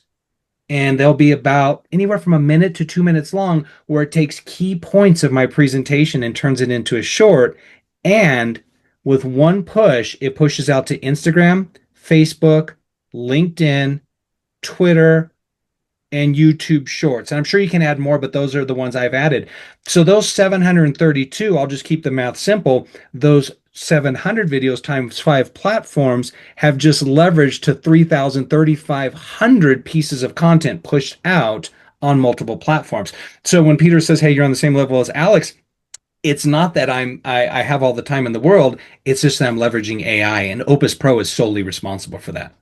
and they'll be about anywhere from a minute to 2 minutes long, where it takes key points of my presentation and turns it into a short. And with one push, it pushes out to Instagram, Facebook, LinkedIn, Twitter, and YouTube Shorts. And I'm sure you can add more, but those are the ones I've added. So those 732, I'll just keep the math simple. Those 700 videos times 5 platforms have just leveraged to 3,500 pieces of content pushed out on multiple platforms. So when Peter says, "Hey, you're on the same level as Alex," it's not that I have all the time in the world. It's just that I'm leveraging AI, and Opus Pro is solely responsible for that.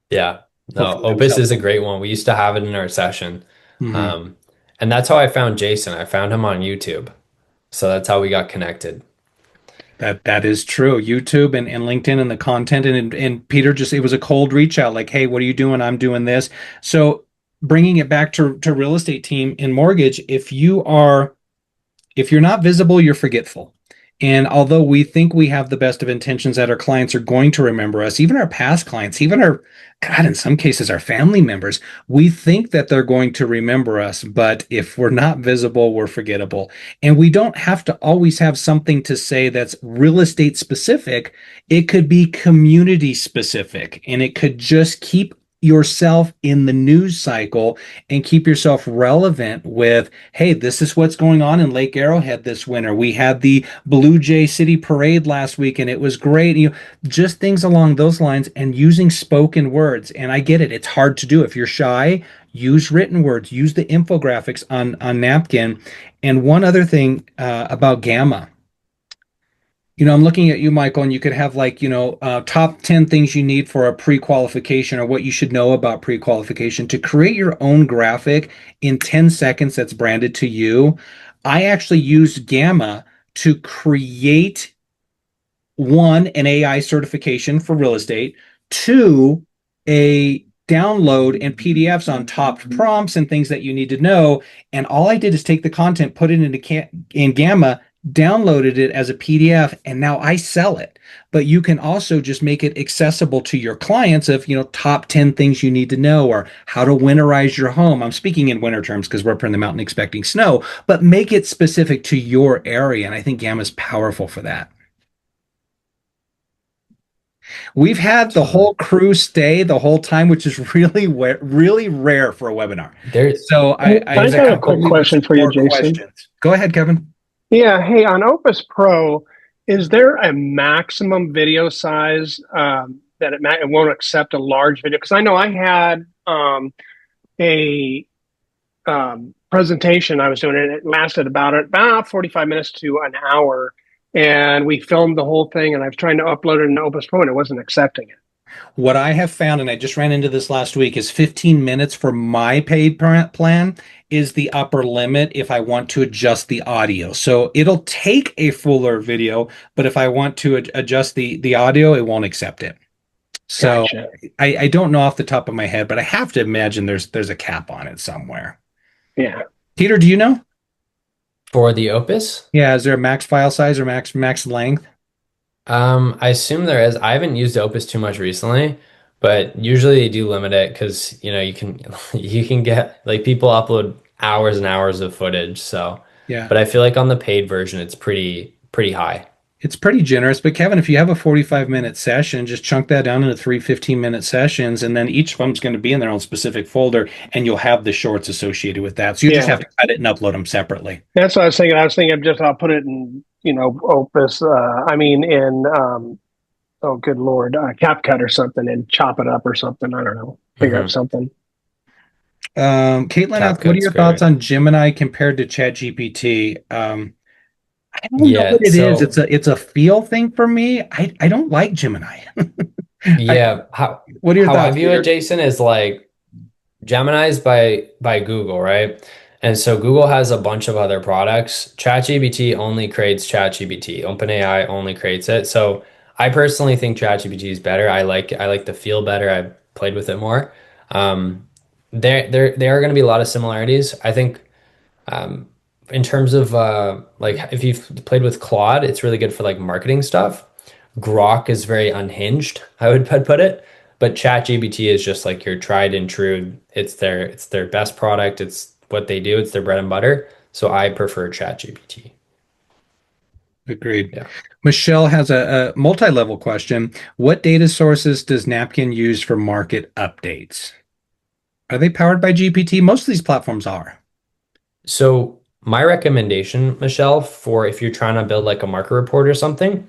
Yeah, no, Hopefully that was Opus is a helpful. great one. We used to have it in our session. Mhm. Um, and that's how I found Jason. I found him on YouTube. So that's how we got connected. That is true. YouTube and LinkedIn and the content, and Peter, just it was a cold reach out like, "Hey, what are you doing? I'm doing this." So bringing it back to real estate team in mortgage, if you're not visible, you're forgetful. And although we think we have the best of intentions that our clients are going to remember us, even our past clients, even our, God, in some cases, our family members, we think that they're going to remember us. But if we're not visible, we're forgettable. And we don't have to always have something to say that's real estate specific. It could be community specific, and it could just keep yourself in the news cycle and keep yourself relevant with, "Hey, this is what's going on in Lake Arrowhead this winter. We had the Blue Jay City Parade last week and it was great." Just things along those lines, and using spoken words. And I get it, it's hard to do. If you're shy, use written words, use the infographics on napkin. And one other thing about Gamma. I'm looking at you, Michael, and you could have like, top 10 things you need for a pre-qualification, or what you should know about pre-qualification to create your own graphic in 10 seconds that's branded to you. I actually used Gamma to create, one, an AI certification for real estate, two, a download and PDFs on top prompts and things that you need to know. And all I did is take the content, put it in Gamma, downloaded it as a PDF, and now I sell it. But you can also just make it accessible to your clients of, top 10 things you need to know, or how to winterize your home. I'm speaking in winter terms because we're up in the mountain expecting snow, but make it specific to your area. And I think Gamma is powerful for that. We've had the Totally. whole crew stay the whole time, which is really rare for a webinar. There, So I I there's just a have a expect quick couple. probably with question some for you, more Jason. questions. Go ahead, Kevin. Yeah, hey, on Opus Pro, is there a maximum video size that it won't accept a large video? Because I know I had a presentation I was doing, and it lasted about 45 minutes to an hour. And we filmed the whole thing, and I was trying to upload it in Opus Pro, and it wasn't accepting it. What I have found, and I just ran into this last week, is 15 minutes for my paid plan is the upper limit if I want to adjust the audio. So it'll take a fuller video, but if I want to adjust the audio, it won't accept it. So Gotcha. I don't know off the top of my head, but I have to imagine there's a cap on it somewhere. Yeah. Peter, do you know? For the Opus, Yeah, is there a max file size or max length? I assume there is. I haven't used Opus too much recently, but usually they do limit it because you can you can get like people upload hours and hours of footage. So, Yeah. but I feel like on the paid version, it's pretty high. It's pretty generous, but Kevin, if you have a 45-minute session, just chunk that down into three 15-minute sessions, and then each of them's going to be in their own specific folder, and you'll have the shorts associated with that. So you just have Yeah. to cut it and upload them separately. That's what I was thinking. I was thinking just I'll put it in, Opus. I mean, in oh, good Lord, CapCut or something, and chop it up or something. I don't know. Figure out Hmm. something. Caitlin asks, what are CapCut's your thoughts great. on Gemini compared to ChatGPT? I don't know what Yeah. it is. So It's a feel thing for me. I don't like Gemini. I, yeah, what are your how I thoughts, view it, Peter? Jason, is like Gemini's by Google, right? And so Google has a bunch of other products. ChatGPT only creates ChatGPT. OpenAI only creates it. So I personally think ChatGPT is better. I like the feel better. I played with it more. Um, there are going to be a lot of similarities. I think um, in terms of like if you've played with Claude, it's really good for like marketing stuff. Grok is very unhinged, I'd put it. But ChatGPT is just like your tried and true. It's their best product. It's what they do. It's their bread and butter. So I prefer ChatGPT. Agreed. Yeah. Michelle has a multi-level question. What data sources does Napkin use for market updates? Are they powered by GPT? Most of these platforms are. So my recommendation, Michelle, for if you're trying to build like a market report or something,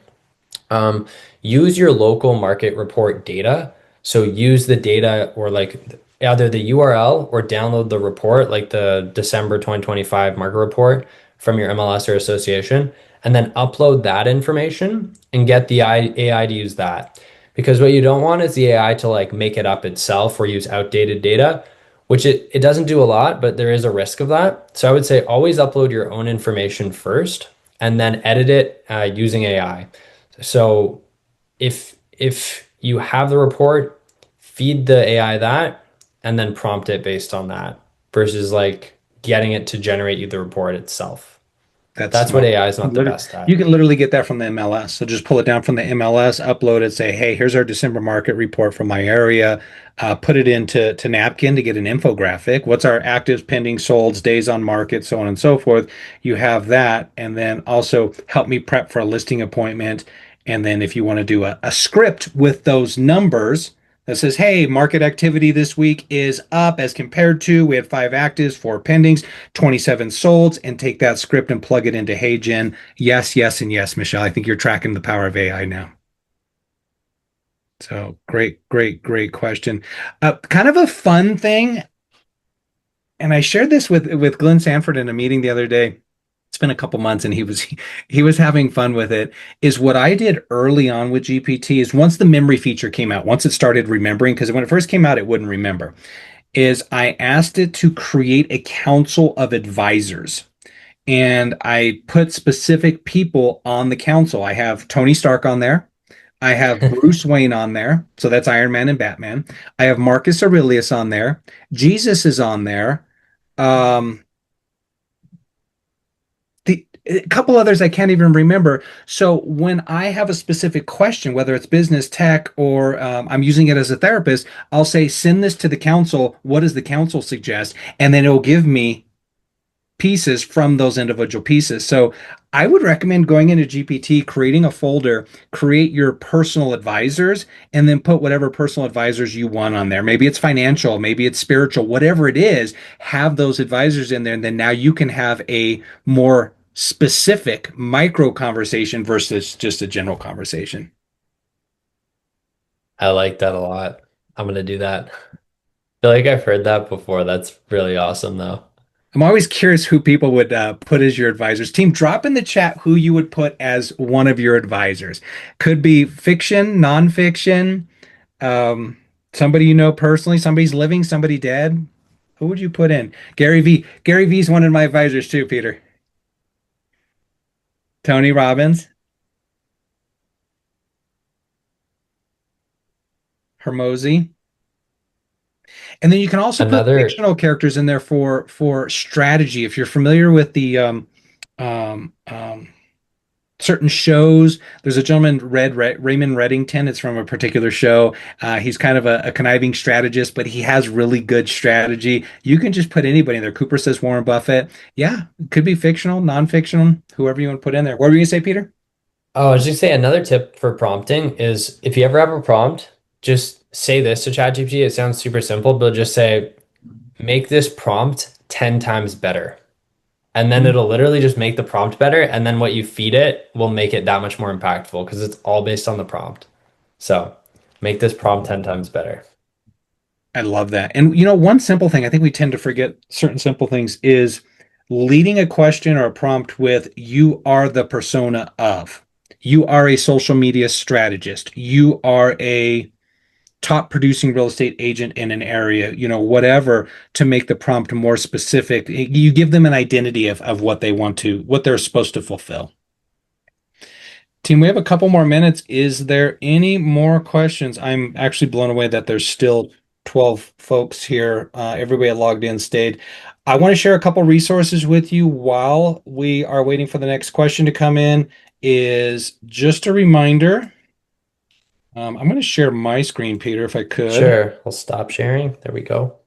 Um, use your local market report data. So use the data or like either the URL or download the report, like the December 2025 market report from your MLS or association, and then upload that information and get the AI to use that. Because what you don't want is the AI to like make it up itself or use outdated data, which it doesn't do a lot, but there is a risk of that. So I would say always upload your own information first and then edit it using AI. So if you have the report, feed the AI that and then prompt it based on that versus like getting it to generate you the report itself. That's That's what smart. AI is not the best You at. can literally get that from the MLS. So just pull it down from the MLS, upload it, say, hey, here's our December market report from my area. Put it into Napkin to get an infographic. What's our actives, pending, solds, days on market, so on and so forth. You have that. And then also help me prep for a listing appointment. And then if you want to do a script with those numbers that says, hey, market activity this week is up as compared to, we had 5 actives, 4 pendings, 27 solds, and take that script and plug it into HeyGen. Yes, yes, and yes, Michelle. I think you're tracking the power of AI now. So great question. Kind of a fun thing, and I shared this with Glenn Sanford in a meeting the other day. It's been a couple months, and he was having fun with it. Is what I did early on with GPT is once the memory feature came out, once it started remembering, because when it first came out, it wouldn't remember. Is I asked it to create a council of advisors. And I put specific people on the council. I have Tony Stark on there. I have Bruce Wayne on there. So that's Iron Man and Batman. I have Marcus Aurelius on there. Jesus is on there. Um, a couple others I can't even remember. So when I have a specific question, whether it's business, tech, or I'm using it as a therapist, I'll say, send this to the council. What does the council suggest? And then it'll give me pieces from those individual pieces. So I would recommend going into GPT, creating a folder, create your personal advisors, and then put whatever personal advisors you want on there. Maybe it's financial, maybe it's spiritual, whatever it is, have those advisors in there. And then now you can have a more specific micro conversation versus just a general conversation. I like that a lot. I'm gonna do that. feel like I've heard that before. That's really awesome, though. I'm always curious who people would put as your advisors. Team, drop in the chat who you would put as one of your advisors. Could be fiction, nonfiction, um, somebody you know personally, somebody's living, somebody dead. Who would you put in? Gary V. Gary V is one of my advisors too, Peter. Tony Robbins, Hermosi. And then you can also put Another, fictional characters in there for strategy. If you're familiar with the um, um, certain shows. There's a gentleman, Raymond Reddington. It's from a particular show. He's kind of a conniving strategist, but he has really good strategy. You can just put anybody in there. Cooper says Warren Buffett. Yeah, it could be fictional, non-fictional, whoever you want to put in there. What were you gonna say, Peter? oh, I was just say another tip for prompting is if you ever have a prompt, just say this to ChatGPT. It sounds super simple, but just say, make this prompt 10 times better. And then it'll literally just make the prompt better. And then what you feed it will make it that much more impactful because it's all based on the prompt. So make this prompt 10 times better. I love that. And you know, one simple thing, I think we tend to forget certain simple things is leading a question or a prompt with you are the persona of. You are a social media strategist. You are a top producing real estate agent in an area, you know, whatever, to make the prompt more specific. You give them an identity of what they want to, what they're supposed to fulfill. Team, we have a couple more minutes. Is there any more questions? I'm actually blown away that there's still 12 folks here. Everybody logged in stayed. I want to share a couple resources with you while we are waiting for the next question to come in. Is just a reminder. I'm going to share my screen, Peter, if I could. Sure. I'll stop sharing. There we go.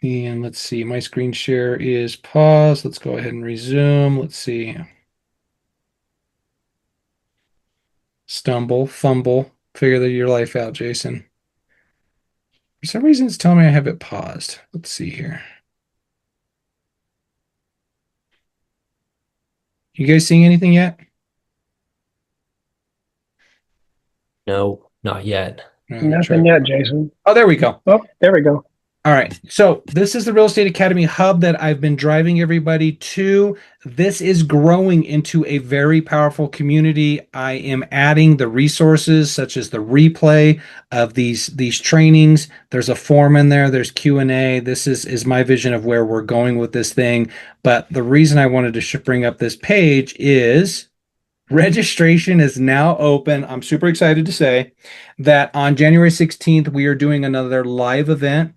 And let's see, my screen share is paused. Let's go ahead and resume. Let's see. Stumble, fumble, figure your life out, Jason. For some reason, it's telling me I have it paused. Let's see here. You guys seeing anything yet? No, not yet. Nothing yet, Jason. Oh, there we go. Oh, there we go. All right. So this is the Real Estate Academy hub that I've been driving everybody to. This is growing into a very powerful community. I am adding the resources such as the replay of these trainings. There's a form in there. There's Q&A. This is my vision of where we're going with this thing. But the reason I wanted to bring up this page is registration is now open. I'm super excited to say that on January 16th, we are doing another live event.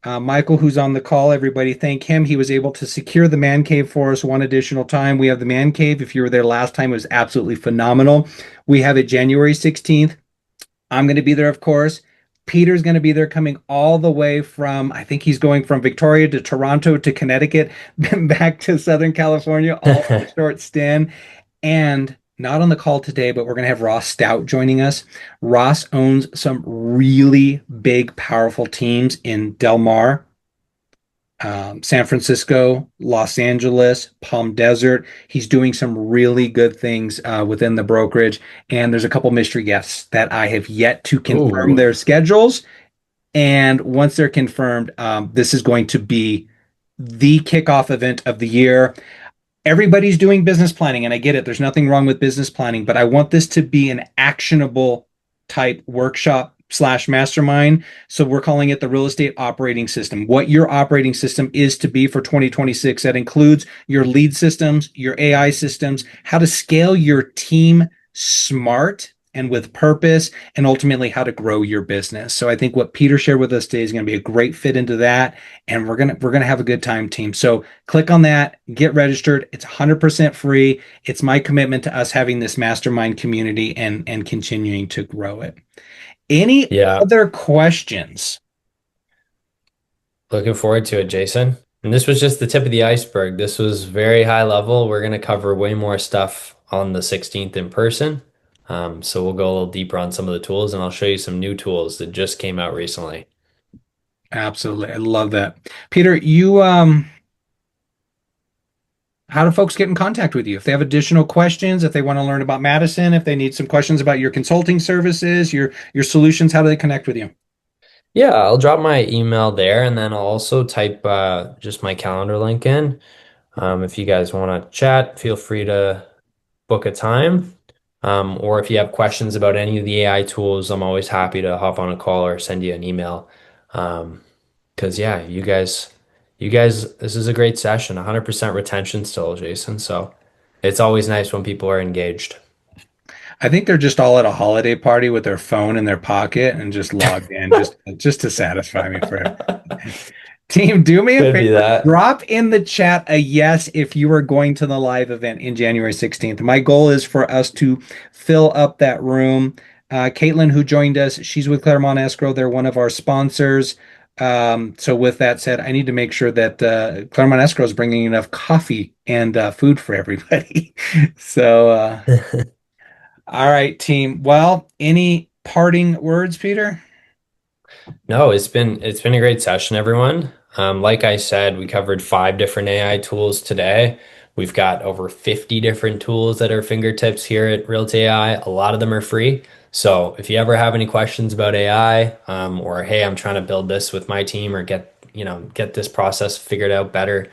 Michael, who's on the call, everybody thank him. He was able to secure the man cave for us one additional time. We have the man cave. If you were there last time, it was absolutely phenomenal. We have it January 16th. I'm going to be there, of course. Peter's going to be there coming all the way from, I think he's going from Victoria to Toronto to Connecticut, back to Southern California, all in a short stint. And not on the call today, but we're going to have Ross Stout joining us. Ross owns some really big, powerful teams in Del Mar, San Francisco, Los Angeles, Palm Desert. He's doing some really good things within the brokerage. And there's a couple mystery guests that I have yet to confirm Ooh. their schedules. And once they're confirmed, this is going to be the kickoff event of the year. Everybody's doing business planning, and I get it. There's nothing wrong with business planning, but I want this to be an actionable type workshop slash mastermind. So we're calling it the real estate operating system. What your operating system is to be for 2026. That includes your lead systems, your AI systems, how to scale your team smart and with purpose, and ultimately how to grow your business. So I think what Peter shared with us today is going to be a great fit into that, and we're gonna have a good time, team. So click on that, get registered. It's 100% free. It's my commitment to us having this mastermind community and continuing to grow it. Any Yeah. other questions? Looking forward to it, Jason. And this was just the tip of the iceberg. This was very high level. We're going to cover way more stuff on the 16th in person. So we'll go a little deeper on some of the tools, and I'll show you some new tools that just came out recently. Absolutely. I love that. Peter, how do folks get in contact with you? If they have additional questions, if they want to learn about Madison, if they need some questions about your consulting services, your solutions, how do they connect with you? Yeah, I'll drop my email there and then I'll also type just my calendar link in. If you guys want to chat, feel free to book a time. Or if you have questions about any of the AI tools, I'm always happy to hop on a call or send you an email. Because yeah, this is a great session, 100% retention still, Jason. So it's always nice when people are engaged. I think they're just all at a holiday party with their phone in their pocket and just logged in just to satisfy me for Team, do me a Could be favor. that. Drop in the chat a yes if you are going to the live event in January 16th. My goal is for us to fill up that room. Caitlin, who joined us, she's with Claremont Escrow. They're one of our sponsors. So with that said, I need to make sure that Claremont Escrow is bringing enough coffee and food for everybody. So, all right, team. Well, any parting words, Peter? No, it's been a great session, everyone. Like I said, we covered 5 different AI tools today. We've got over 50 different tools at our fingertips here at Realty AI. A lot of them are free. So if you ever have any questions about AI, or hey, I'm trying to build this with my team or get this process figured out better,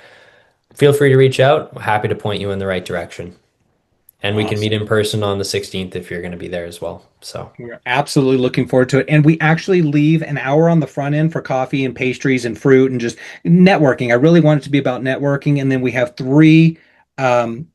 feel free to reach out. We're happy to point you in the right direction. And we can meet Awesome. in person on the 16th if you're going to be there as well. So We're absolutely looking forward to it. And we actually leave an hour on the front end for coffee and pastries and fruit and just networking. I really want it to be about networking. And then we have three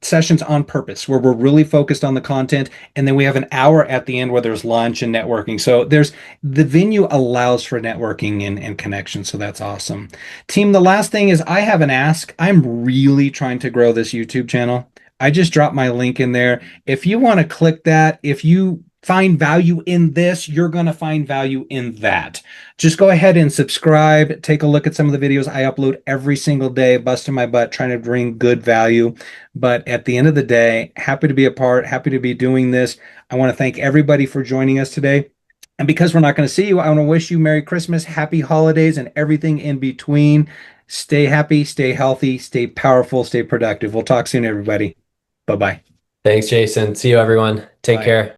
sessions on purpose where we're really focused on the content. And then we have an hour at the end where there's lunch and networking. So there's the venue allows for networking and connection. So that's awesome. Team, the last thing is I have an ask. I'm really trying to grow this YouTube channel. I just dropped my link in there. If you want to click that, if you find value in this, you're going to find value in that. Just go ahead and subscribe. Take a look at some of the videos I upload every single day, busting my butt, trying to bring good value. But at the end of the day, happy to be a part, happy to be doing this. I want to thank everybody for joining us today. And because we're not going to see you, I want to wish you Merry Christmas, Happy Holidays, and everything in between. Stay happy, stay healthy, stay powerful, stay productive. We'll talk soon, everybody. Bye-bye. thanks, Jason. See you, everyone. Take Bye. care.